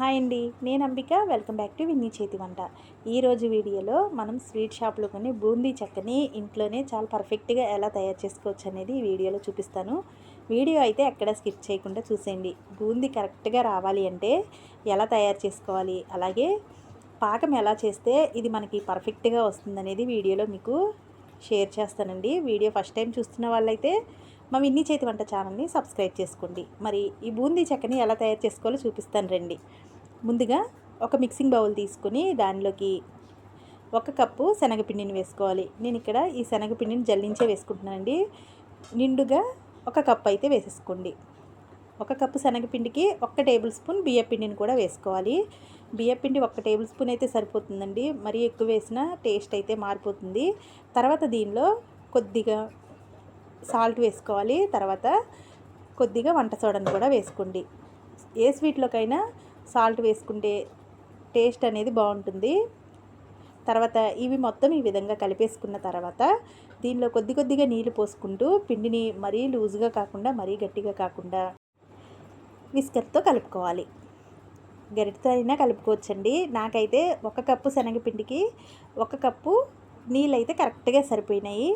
Hi అండి, నేను Ambika. Welcome back to Vinni చేతి వంట. ఈరోజు వీడియోలో మనం స్వీట్ షాప్లో కొని బూందీ చెక్కని ఇంట్లోనే చాలా పర్ఫెక్ట్గా ఎలా తయారు చేసుకోవచ్చు అనేది ఈ వీడియోలో చూపిస్తాను. వీడియో అయితే ఎక్కడ స్కిప్ చేయకుండా చూసేయండి. బూందీ కరెక్ట్గా రావాలి అంటే ఎలా తయారు చేసుకోవాలి, అలాగే పాకం ఎలా చేస్తే ఇది మనకి పర్ఫెక్ట్గా వస్తుందనేది వీడియోలో మీకు షేర్ చేస్తానండి. వీడియో ఫస్ట్ టైం చూస్తున్న వాళ్ళైతే మా విన్నీ చేతి వంట ఛానల్ని సబ్స్క్రైబ్ చేసుకోండి. మరి ఈ బూందీ చెక్కని ఎలా తయారు చేసుకోవాలో చూపిస్తాను రండి. ముందుగా ఒక మిక్సింగ్ బౌల్ తీసుకుని దానిలోకి 1 కప్పు శనగపిండిని వేసుకోవాలి. నేను ఇక్కడ ఈ శనగపిండిని జల్లించే వేసుకుంటున్నానండి. నిండుగా 1 కప్పు అయితే వేసేసుకోండి. 1 కప్పు శనగపిండికి 1 టేబుల్ స్పూన్ బియ్యపిండిని కూడా వేసుకోవాలి. బియ్యపిండి 1 టేబుల్ స్పూన్ అయితే సరిపోతుందండి. మరీ ఎక్కువ వేసినా టేస్ట్ అయితే మారిపోతుంది. తర్వాత దీనిలో కొద్దిగా సాల్ట్ వేసుకోవాలి. తర్వాత కొద్దిగా వంట సోడాను కూడా వేసుకోండి. ఏ స్వీట్లోకైనా సాల్ట్ వేసుకుంటే టేస్ట్ అనేది బాగుంటుంది. తర్వాత ఇవి మొత్తం ఈ విధంగా కలిపేసుకున్న తర్వాత దీనిలో కొద్దిగా నీళ్లు పోసుకుంటూ పిండిని మరీ లూజ్గా కాకుండా మరీ గట్టిగా కాకుండా విస్కర్తో కలుపుకోవాలి. గరిటెతో అయినా కలుపుకోవచ్చండి. నాకైతే 1 కప్పు శనగపిండికి 1 కప్పు నీళ్ళు అయితే కరెక్ట్గా సరిపోయినాయి.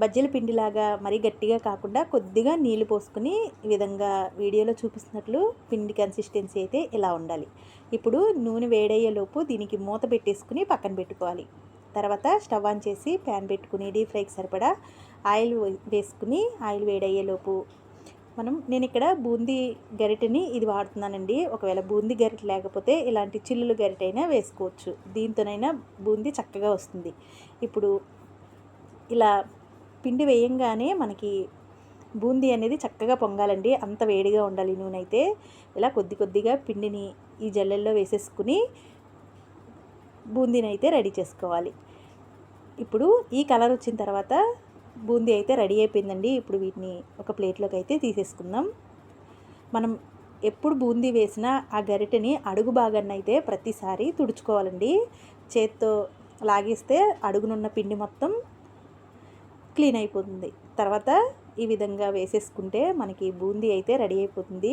బజ్జీల పిండిలాగా మరీ గట్టిగా కాకుండా కొద్దిగా నీళ్లు పోసుకుని ఈ విధంగా వీడియోలో చూపిస్తున్నట్లు పిండి కన్సిస్టెన్సీ అయితే ఇలా ఉండాలి. ఇప్పుడు నూనె వేడయ్యేలోపు దీనికి మూత పెట్టేసుకుని పక్కన పెట్టుకోవాలి. తర్వాత స్టవ్ ఆన్ చేసి ప్యాన్ పెట్టుకుని డీప్ ఫ్రైకి సరిపడా ఆయిల్ వేసుకుని ఆయిల్ వేడయ్యేలోపు నేను ఇక్కడ బూందీ గరిటెని ఇది వాడుతున్నానండి. ఒకవేళ బూందీ గరిటె లేకపోతే ఇలాంటి చిల్లులు గరిటె అయినా వేసుకోవచ్చు. దీంతోనైనా బూందీ చక్కగా వస్తుంది. ఇప్పుడు ఇలా పిండి వేయంగానే మనకి బూందీ అనేది చక్కగా పొంగాలండి. అంత వేడిగా ఉండాలి నూనె అయితే. ఇలా కొద్దిగా పిండిని ఈ జల్లెల్లో వేసేసుకుని బూందీని అయితే రెడీ చేసుకోవాలి. ఇప్పుడు ఈ కలర్ వచ్చిన తర్వాత బూందీ అయితే రెడీ అయిపోయిందండి. ఇప్పుడు వీటిని ఒక ప్లేట్లోకి అయితే తీసేసుకుందాం. మనం ఎప్పుడు బూందీ వేసినా ఆ గరిటెని అడుగు భాగాన్ని అయితే ప్రతిసారి తుడుచుకోవాలండి. చేత్తో లాగేస్తే అడుగునున్న పిండి మొత్తం క్లీన్ అయిపోతుంది. తర్వాత ఈ విధంగా వేసేసుకుంటే మనకి బూందీ అయితే రెడీ అయిపోతుంది.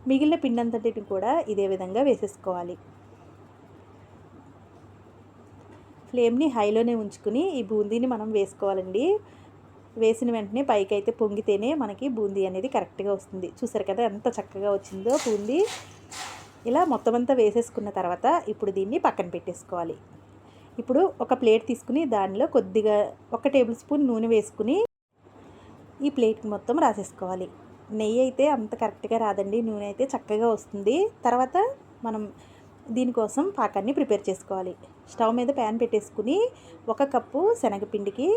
మిగిలిన పిండి అంతటిని కూడా ఇదే విధంగా వేసేసుకోవాలి. ఫ్లేమ్ని హైలోనే ఉంచుకుని ఈ బూందీని మనం వేసుకోవాలండి. వేసిన వెంటనే పైకి అయితే పొంగితేనే మనకి బూందీ అనేది కరెక్ట్గా వస్తుంది. చూసారు కదా ఎంత చక్కగా వచ్చిందో బూందీ. ఇలా మొత్తం అంతా వేసేసుకున్న తర్వాత ఇప్పుడు దీన్ని పక్కన పెట్టేసుకోవాలి. ఇప్పుడు ఒక ప్లేట్ తీసుకుని దానిలో కొద్దిగా 1 టేబుల్ స్పూన్ నూనె వేసుకుని ఈ ప్లేట్కి మొత్తం రాసేసుకోవాలి. నెయ్యి అయితే అంత కరెక్ట్గా రాదండి, నూనె అయితే చక్కగా వస్తుంది. తర్వాత మనం దీనికోసం పాకాన్ని ప్రిపేర్ చేసుకోవాలి. స్టవ్ మీద ప్యాన్ పెట్టేసుకుని 1 కప్పు శనగపిండికి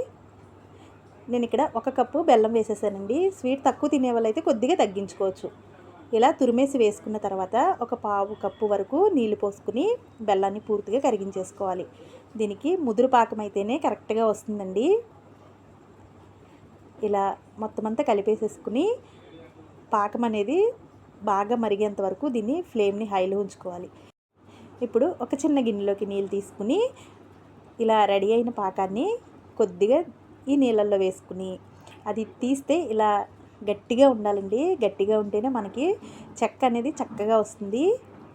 నేను ఇక్కడ 1 కప్పు బెల్లం వేసేసానండి. స్వీట్ తక్కువ తినే వాళ్ళైతే కొద్దిగా తగ్గించుకోవచ్చు. ఇలా తురిమేసి వేసుకున్న తర్వాత 1/4 కప్పు వరకు నీళ్లు పోసుకుని బెల్లాన్ని పూర్తిగా కరిగించేసుకోవాలి. దీనికి ముదురు పాకం అయితేనే కరెక్ట్గా వస్తుందండి. ఇలా మొత్తం అంతా కలిపేసేసుకుని పాకం అనేది బాగా మరిగేంత వరకు దీన్ని ఫ్లేమ్ని హైలో ఉంచుకోవాలి. ఇప్పుడు ఒక చిన్న గిన్నెలోకి నీళ్ళు తీసుకుని ఇలా రెడీ అయిన పాకాన్ని కొద్దిగా ఈ నీళ్ళల్లో వేసుకుని అది తీస్తే ఇలా గట్టిగా ఉండాలండి. గట్టిగా ఉంటేనే మనకి చెక్క అనేది చక్కగా వస్తుంది.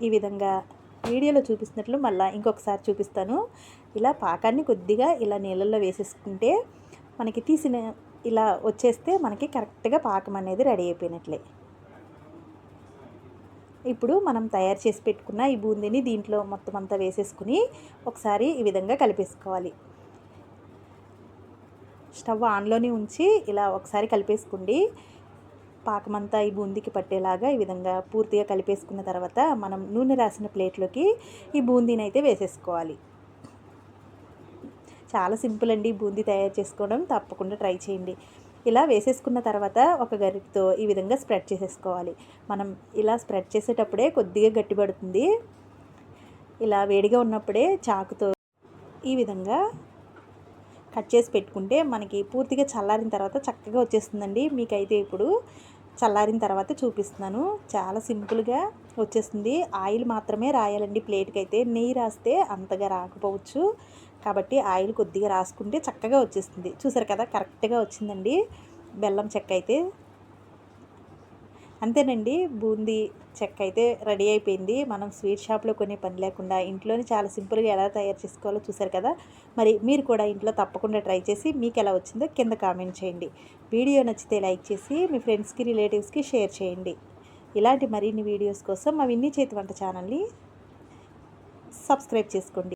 ఈ విధంగా వీడియోలో చూపిస్తున్నట్లు మళ్ళీ ఇంకొకసారి చూపిస్తాను. ఇలా పాకాన్ని కొద్దిగా ఇలా నీళ్ళల్లో వేసేసుకుంటే మనకి తీసిన ఇలా వచ్చేస్తే మనకి కరెక్ట్గా పాకం అనేది రెడీ అయిపోయినట్లే. ఇప్పుడు మనం తయారు చేసి పెట్టుకున్న ఈ బూందీని దీంట్లో మొత్తం అంతా వేసేసుకుని ఒకసారి ఈ విధంగా కలిపేసుకోవాలి. స్టవ్ ఆన్లోనే ఉంచి ఇలా ఒకసారి కలిపేసుకోండి. పాకమంతా ఈ బూందీకి పట్టేలాగా ఈ విధంగా పూర్తిగా కలిపేసుకున్న తర్వాత మనం నూనె రాసిన ప్లేట్లోకి ఈ బూందీని అయితే వేసేసుకోవాలి. చాలా సింపుల్ అండి బూందీ తయారు చేసుకోవడం. తప్పకుండా ట్రై చేయండి. ఇలా వేసేసుకున్న తర్వాత ఒక గరిటెతో ఈ విధంగా స్ప్రెడ్ చేసేసుకోవాలి. మనం ఇలా స్ప్రెడ్ చేసేటప్పుడే కొద్దిగా గట్టిపడుతుంది. ఇలా వేడిగా ఉన్నప్పుడే చాకుతో ఈ విధంగా కట్ చేసి పెట్టుకుంటే మనకి పూర్తిగా చల్లారిన తర్వాత చక్కగా వచ్చేస్తుందండి. మీకైతే ఇప్పుడు చల్లారిన తర్వాత చూపిస్తున్నాను. చాలా సింపుల్గా వచ్చేస్తుంది. ఆయిల్ మాత్రమే రాయాలండి ప్లేట్కి అయితే. నెయ్యి రాస్తే అంతగా రాకపోవచ్చు. కాబట్టి ఆయిల్ కొద్దిగా రాసుకుంటే చక్కగా వచ్చేస్తుంది. చూసారు కదా కరెక్ట్గా వచ్చిందండి బెల్లం చెక్క అయితే. అంతేనండి, బూందీ చెక్క అయితే రెడీ అయిపోయింది. మనం స్వీట్ షాప్లో కొనే పని లేకుండా ఇంట్లోనే చాలా సింపుల్గా ఎలా తయారు చేసుకోవాలో చూసారు కదా. మరి మీరు కూడా ఇంట్లో తప్పకుండా ట్రై చేసి మీకు ఎలా వచ్చిందో కింద కామెంట్ చేయండి. వీడియో నచ్చితే లైక్ చేసి మీ ఫ్రెండ్స్కి రిలేటివ్స్కి షేర్ చేయండి. ఇలాంటి మరిన్ని వీడియోస్ కోసం మా విన్నీ చేతి వంట ఛానల్ని సబ్స్క్రైబ్ చేసుకోండి.